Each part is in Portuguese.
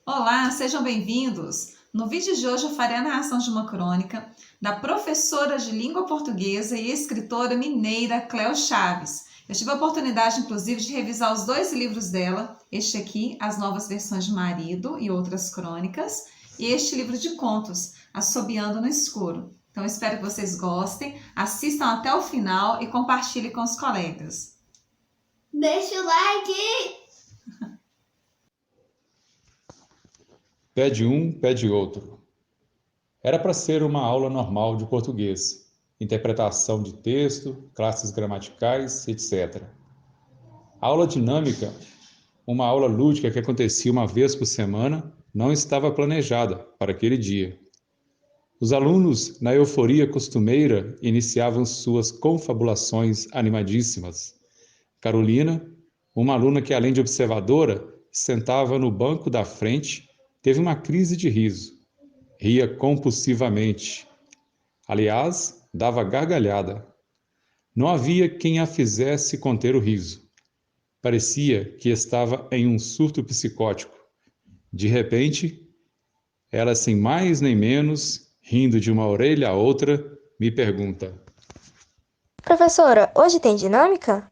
Olá, sejam bem-vindos! No vídeo de hoje eu farei a narração de uma crônica da professora de língua portuguesa e escritora mineira Cléo Chaves. Eu tive a oportunidade, inclusive, de revisar os 2 livros dela, este aqui, As Novas Versões de Marido e Outras Crônicas, e este livro de contos, Assobiando no Escuro. Então, espero que vocês gostem, assistam até o final e compartilhem com os colegas. Deixa o like! Pé de um, pé de outro. Era para ser uma aula normal de português, interpretação de texto, classes gramaticais, etc. A aula dinâmica, uma aula lúdica que acontecia uma vez por semana, não estava planejada para aquele dia. Os alunos, na euforia costumeira, iniciavam suas confabulações animadíssimas. Carolina, uma aluna que, além de observadora, sentava no banco da frente, teve uma crise de riso. Ria compulsivamente. Aliás, dava gargalhada. Não havia quem a fizesse conter o riso. Parecia que estava em um surto psicótico. De repente, ela, sem mais nem menos, rindo de uma orelha a outra, me pergunta: Professora, hoje tem dinâmica?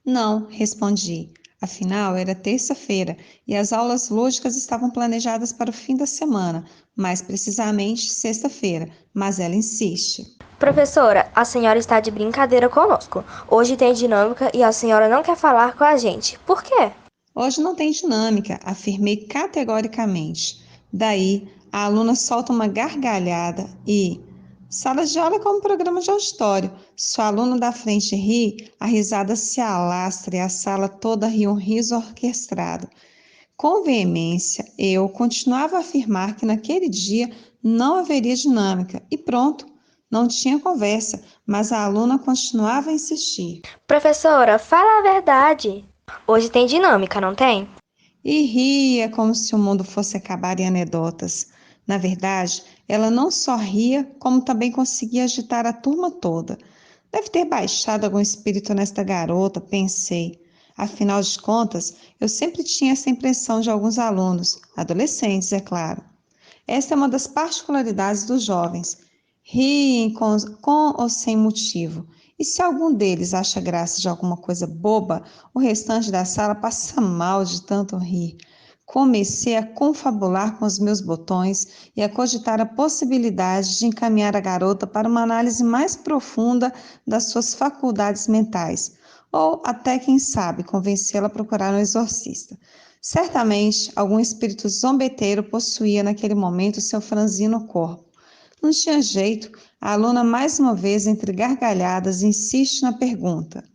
Não, respondi. Afinal, era terça-feira e as aulas lúdicas estavam planejadas para o fim da semana, mais precisamente sexta-feira, mas ela insiste. Professora, a senhora está de brincadeira conosco. Hoje tem dinâmica e a senhora não quer falar com a gente. Por quê? Hoje não tem dinâmica, afirmei categoricamente. Daí, a aluna solta uma gargalhada e... Sala de aula é como programa de auditório. Se o aluno da frente ri, a risada se alastra e a sala toda ri um riso orquestrado. Com veemência, eu continuava a afirmar que naquele dia não haveria dinâmica e pronto, não tinha conversa, mas a aluna continuava a insistir. Professora, fala a verdade. Hoje tem dinâmica, não tem? E ria como se o mundo fosse acabar em anedotas. Na verdade, ela não só ria, como também conseguia agitar a turma toda. Deve ter baixado algum espírito nesta garota, pensei. Afinal de contas, eu sempre tinha essa impressão de alguns alunos, adolescentes, é claro. Esta é uma das particularidades dos jovens. Riem com ou sem motivo. E se algum deles acha graça de alguma coisa boba, o restante da sala passa mal de tanto rir. Comecei a confabular com os meus botões e a cogitar a possibilidade de encaminhar a garota para uma análise mais profunda das suas faculdades mentais, ou até, quem sabe, convencê-la a procurar um exorcista. Certamente, algum espírito zombeteiro possuía naquele momento seu franzino corpo. Não tinha jeito, a aluna mais uma vez, entre gargalhadas, insiste na pergunta.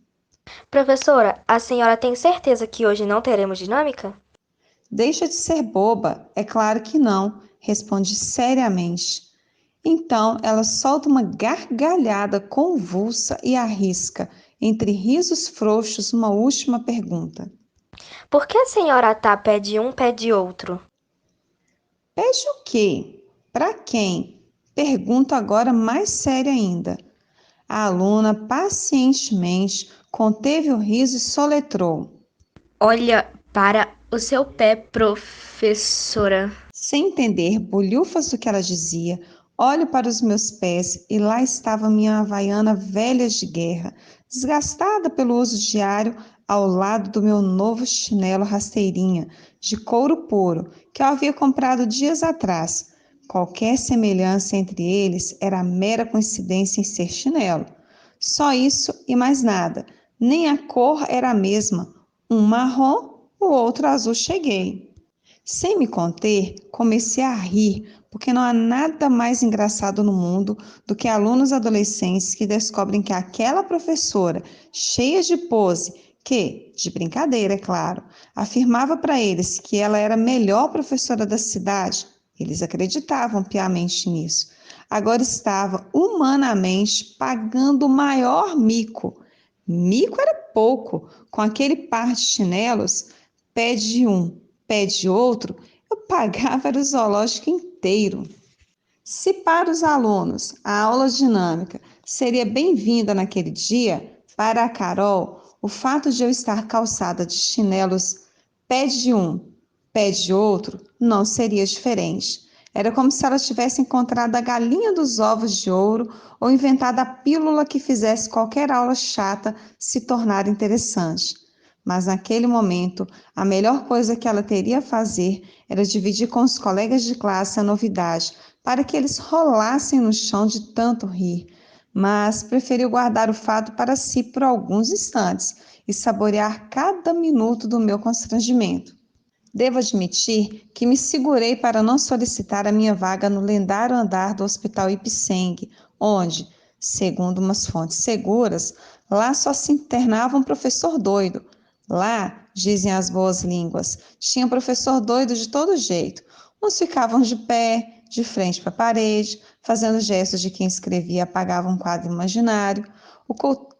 Professora, a senhora tem certeza que hoje não teremos dinâmica? Deixa de ser boba, é claro que não, respondi seriamente. Então ela solta uma gargalhada convulsa e arrisca, entre risos frouxos, uma última pergunta. Por que a senhora tá pé de um, pé de outro? Pede o quê? Para quem? Pergunto agora mais séria ainda. A aluna pacientemente conteve o riso e soletrou. Olha para o seu pé, professora. Sem entender bolhufas do que ela dizia, olho para os meus pés e lá estava minha havaiana velha de guerra, desgastada pelo uso diário, ao lado do meu novo chinelo rasteirinha, de couro puro, que eu havia comprado dias atrás. Qualquer semelhança entre eles era mera coincidência em ser chinelo. Só isso e mais nada. Nem a cor era a mesma. Um marrom, o outro azul. Cheguei. Sem me conter, comecei a rir, porque não há nada mais engraçado no mundo do que alunos adolescentes que descobrem que aquela professora, cheia de pose, que, de brincadeira, é claro, afirmava para eles que ela era a melhor professora da cidade. Eles acreditavam piamente nisso. Agora estava, humanamente, pagando o maior mico. Mico era pouco, com aquele par de chinelos, pé de um, pé de outro, eu pagava o zoológico inteiro. Se para os alunos a aula dinâmica seria bem-vinda naquele dia, para a Carol, o fato de eu estar calçada de chinelos pé de um, Pé de outro não seria diferente. Era como se ela tivesse encontrado a galinha dos ovos de ouro ou inventado a pílula que fizesse qualquer aula chata se tornar interessante. Mas naquele momento, a melhor coisa que ela teria a fazer era dividir com os colegas de classe a novidade, para que eles rolassem no chão de tanto rir. Mas preferiu guardar o fato para si por alguns instantes e saborear cada minuto do meu constrangimento. Devo admitir que me segurei para não solicitar a minha vaga no lendário andar do Hospital Ipseng, onde, segundo umas fontes seguras, lá só se internava um professor doido. Lá, dizem as boas línguas, tinha professor doido de todo jeito. Uns ficavam de pé, de frente para a parede, fazendo gestos de quem escrevia e apagava um quadro imaginário. O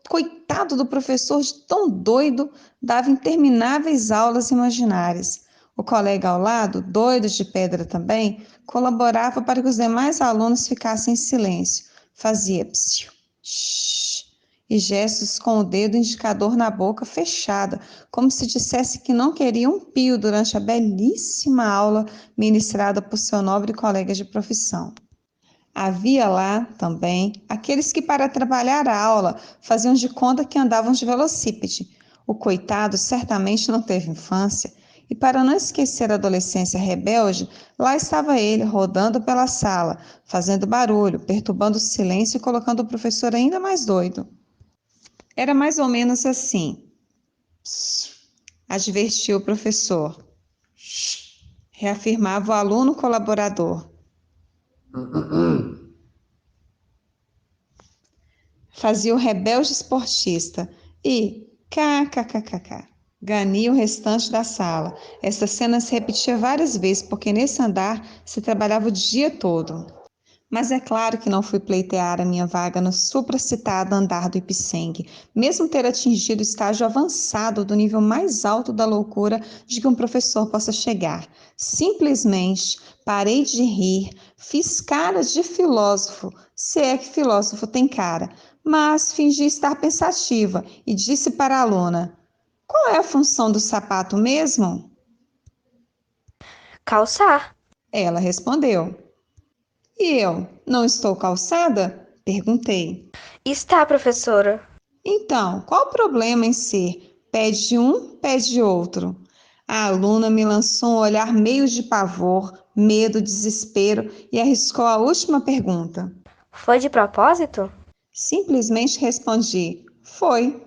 coitado do professor de tão doido dava intermináveis aulas imaginárias. O colega ao lado, doido de pedra também, colaborava para que os demais alunos ficassem em silêncio. Fazia psiu, shh, e gestos com o dedo indicador na boca fechada, como se dissesse que não queria um pio durante a belíssima aula ministrada por seu nobre colega de profissão. Havia lá, também, aqueles que para trabalhar a aula faziam de conta que andavam de velocípede. O coitado certamente não teve infância, e para não esquecer a adolescência rebelde, lá estava ele, rodando pela sala, fazendo barulho, perturbando o silêncio e colocando o professor ainda mais doido. Era mais ou menos assim. Psst, advertiu o professor. Shh, reafirmava o aluno colaborador. Fazia o rebelde esportista e kkkk. Gania o restante da sala. Essa cena se repetia várias vezes, porque nesse andar se trabalhava o dia todo. Mas é claro que não fui pleitear a minha vaga no supracitado andar do Ipseng, mesmo ter atingido o estágio avançado do nível mais alto da loucura de que um professor possa chegar. Simplesmente parei de rir, fiz cara de filósofo, se é que filósofo tem cara, mas fingi estar pensativa e disse para a aluna: qual é a função do sapato mesmo? Calçar. Ela respondeu. E eu, não estou calçada? Perguntei. Está, professora. Então, qual o problema em ser pé de um, pé de outro? A aluna me lançou um olhar meio de pavor, medo, desespero e arriscou a última pergunta. Foi de propósito? Simplesmente respondi, foi.